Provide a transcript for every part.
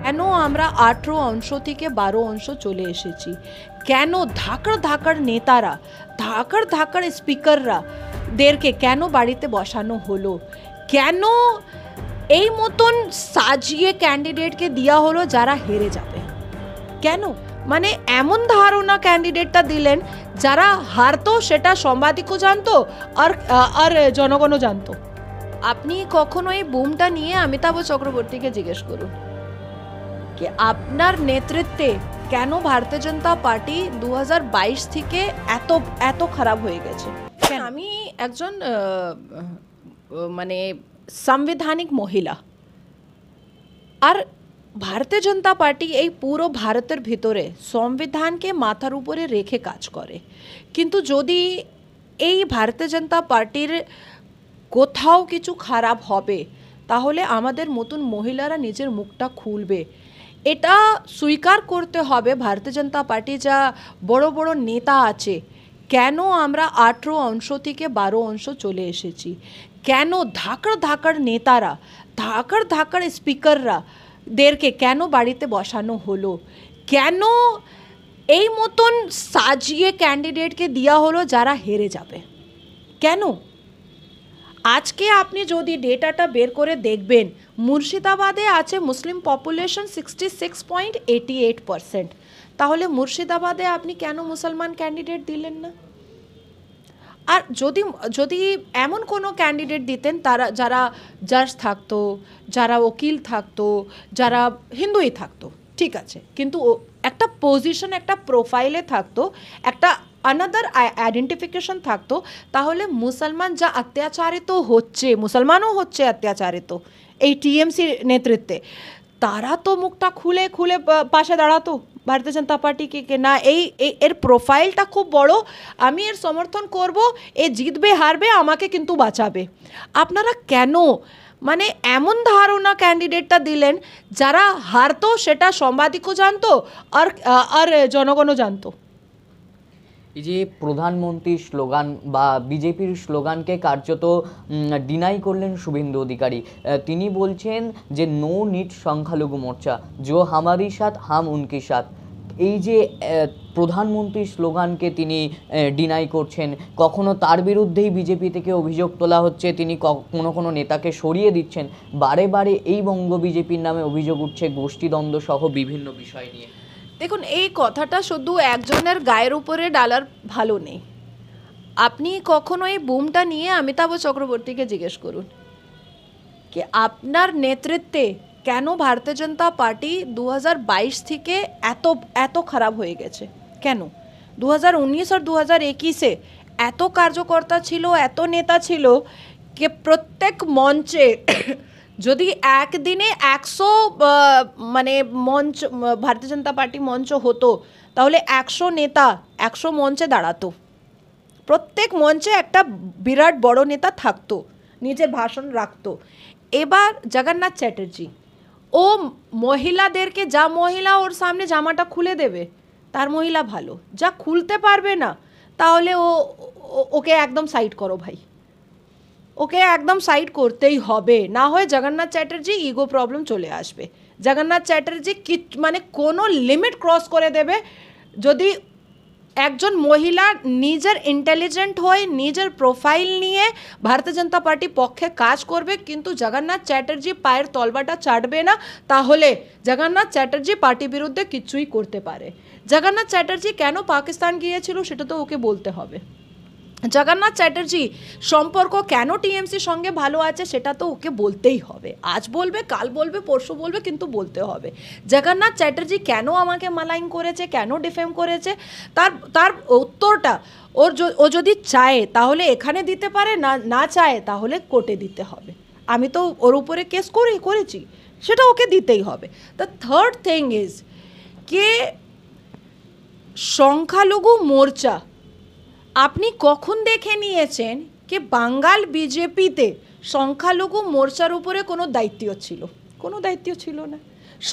কেন আমরা 18 থেকে 12 চলে এসেছি? কেন ধাকড় ধাকড় নেতারা, ধাকড় ধাকড় স্পিকাররা দেরকে কেন বাড়িতে বসানো হলো? কেন এই মতন সাজিয়ে ক্যান্ডিডেটকে দেওয়া হলো যারা হেরে যাবে? কেন মানে এমন ধারণা ক্যান্ডিডেটটা দিলেন যারা হারতো সেটা সাংবাদিকও জানতো আর জনগণও জানতো। আপনি কখনো এই বুমটা নিয়ে অমিতাভ চক্রবর্তীকে জিজ্ঞেস করুন कि আপনার নেতৃত্বে কেন ভারতীয় জনতা পার্টি 2022 থেকে এত খারাপ হয়ে গেছে? আমি একজন মানে সাংবিধানিক মহিলা, আর ভারতীয় জনতা পার্টি এই পুরো ভারতের ভিতরে সংবিধানকে মাথার উপরে রেখে কাজ করে। কিন্তু যদি এই ভারতীয় জনতা পার্টির কোথাও কিছু খারাপ হবে তাহলে আমাদের মতন মহিলারা নিজের মুখটা খুলবে। এটা স্বীকার করতে হবে ভারতীয় জনতা পার্টি যা বড় বড় নেতা আছে কেন আমরা 18 থেকে 12 চলে এসেছি। কেন ধাকড় ধাকড় নেতারা, ধাকড় ধাকড় স্পিকাররা দেরকে কেন বাড়িতে বসানো হলো? কেন এই মতন সাজিয়ে ক্যান্ডিডেটকে দেওয়া হলো যারা হেরে যাবে? কেন? আজকে আপনি যদি ডেটাটা বের করে দেখবেন, মুর্শিদাবাদে আছে মুসলিম পপুলেশন 66.88%। তাহলে মুর্শিদাবাদে আপনি কেন মুসলমান ক্যান্ডিডেট দিলেন না? আর যদি এমন কোনো ক্যান্ডিডেট দিতেন যারা জাজ থাকতো, যারা উকিল থাকতো, যারা হিন্দুই থাকতো, ঠিক আছে, কিন্তু একটা পজিশন, একটা প্রোফাইলে থাকতো, একটা আনাদার আইডেন্টিফিকেশন থাকতো, তাহলে মুসলমান যা অত্যাচারিত হচ্ছে, মুসলমানও হচ্ছে অত্যাচারিত এই টিএমসির নেতৃত্বে, তারা তো মুখটা খুলে পাশে দাঁড়াতো ভারতীয় জনতা পার্টিকে না এর প্রোফাইলটা খুব বড়, আমি এর সমর্থন করব, এ জিতবে হারবে আমাকে কিন্তু বাঁচাবে। আপনারা কেন মানে এমন ধারণা ক্যান্ডিডেটটা দিলেন যারা হারতো সেটা সাংবাদিকও জানতো আর জনগণও জানতো। এই যে প্রধানমন্ত্রীর স্লোগান বা বিজেপির স্লোগানকে কার্যত ডিনাই করলেন শুভেন্দু অধিকারী। তিনি বলছেন যে নো নিট সংখ্যালঘু মোর্চা, জো হামারি সাথ হাম উনকি সাথ। এই যে প্রধানমন্ত্রীর স্লোগানকে তিনি ডিনাই করছেন, কখনো তার বিরুদ্ধেই বিজেপি থেকে অভিযোগ তোলা হচ্ছে তিনি কোনো নেতাকে সরিয়ে দিচ্ছেন, বারে বারে এই বঙ্গ বিজেপির নামে অভিযোগ উঠছে গোষ্ঠীদ্বন্দ্ব সহ বিভিন্ন বিষয় নিয়ে। দেখুন, এই কথাটা শুধু একজনের গায়ের উপরে ডালার ভালো নেই। আপনি কখনো এই বুমটা নিয়ে অমিতাভ চক্রবর্তীকে জিজ্ঞেস করুন कि আপনার নেতৃত্বে কেন ভারতীয় জনতা পার্টি 2022 থেকে এত খারাপ হয়ে গেছে? কেন 2019 আর 2021-এ এত কার্যকর্তা ছিল, এত নেতা ছিল कि প্রত্যেক মঞ্চে যদি একদিনে 100 মানে মঞ্চ ভারতীয় জনতা পার্টি মঞ্চ হতো তাহলে 100 নেতা 100 মঞ্চে দাঁড়াতো। প্রত্যেক মঞ্চে একটা বিরাট বড় নেতা থাকতো, নিজের ভাষণ রাখতো। এবার জগন্নাথ চ্যাটার্জি ও মহিলাদেরকে, যা মহিলা ওর সামনে জামাটা খুলে দেবে তার মহিলা ভালো, যা খুলতে পারবে না তাহলে ওকে একদম সাইড করো ভাই, ওকে একদম সাইড করতেই হবে, না হয় জগন্নাথ চ্যাটার্জি ইগো প্রবলেম চলে আসবে। জগন্নাথ চ্যাটার্জি মানে কোনো লিমিট ক্রস করে দেবে। যদি একজন মহিলা নিজের ইন্টেলিজেন্ট হয়ে নিজের প্রোফাইল নিয়ে ভারতীয় জনতা পার্টি পক্ষে কাজ করবে, কিন্তু জগন্নাথ চ্যাটার্জি পায়ের তলবাটা চাটবে না, তাহলে জগন্নাথ চ্যাটার্জি পার্টি বিরুদ্ধে কিছুই করতে পারে। জগন্নাথ চ্যাটার্জি কেন পাকিস্তান গিয়েছিল সেটা তো ওকে বলতে হবে। জগন্নাথ চ্যাটার্জি সম্পর্ক কেন টিএমসির সঙ্গে ভালো আছে সেটা তো ওকে বলতেই হবে। আজ বলবে, কাল বলবে, পরশু বলবে, কিন্তু বলতে হবে। জগন্নাথ চ্যাটার্জি কেন আমাকে মালাইন করেছে, কেন ডিফেম করেছে, তার উত্তরটা ও যদি চায় তাহলে এখানে দিতে পারে, না চায় তাহলে কোর্টে দিতে হবে। আমি তো ওর উপরে কেস করেছি, সেটা ওকে দিতেই হবে। দ্য থার্ড থিং ইজ কে সংখ্যালঘু মোর্চা আপনি কখন দেখে নিয়েছেন कि বাঙ্গাল বিজেপিতে সংখ্যালঘু মোর্চার উপরে কোনো দায়িত্ব ছিল? কোনো দায়িত্ব ছিল না।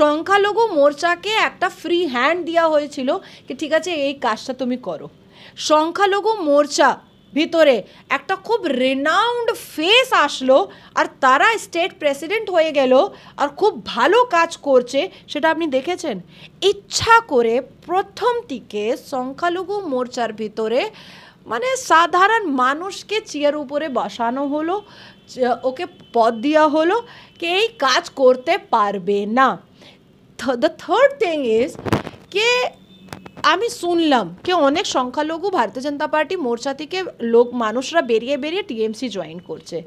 সংখ্যালঘু মোর্চাকে একটা ফ্রি হ্যান্ড দেওয়া হয়েছিল कि ঠিক আছে এই কাজটা তুমি করো। সংখ্যালঘু মোর্চা ভিতরে একটা খুব রেনাউন্ড ফেস আসলো আর তারা স্টেট প্রেসিডেন্ট হয়ে গেল আর খুব ভালো কাজ করছে, সেটা আপনি দেখেছেন? ইচ্ছা করে প্রথম থেকে সংখ্যালঘু মোর্চার ভিতরে মানে সাধারণ মানুষকে চেয়ার উপরে বসানো হলো, ওকে পদ দেওয়া হলো কি এই কাজ করতে পারবে না। দ্য থার্ড থিং ইজ কে আমি শুনলাম যে অনেক সংখ্যালঘু ভারতীয় জনতা পার্টি মোর্চা থেকে মানুষরা বেরিয়ে বেরিয়ে টিএমসি জয়েন করছে।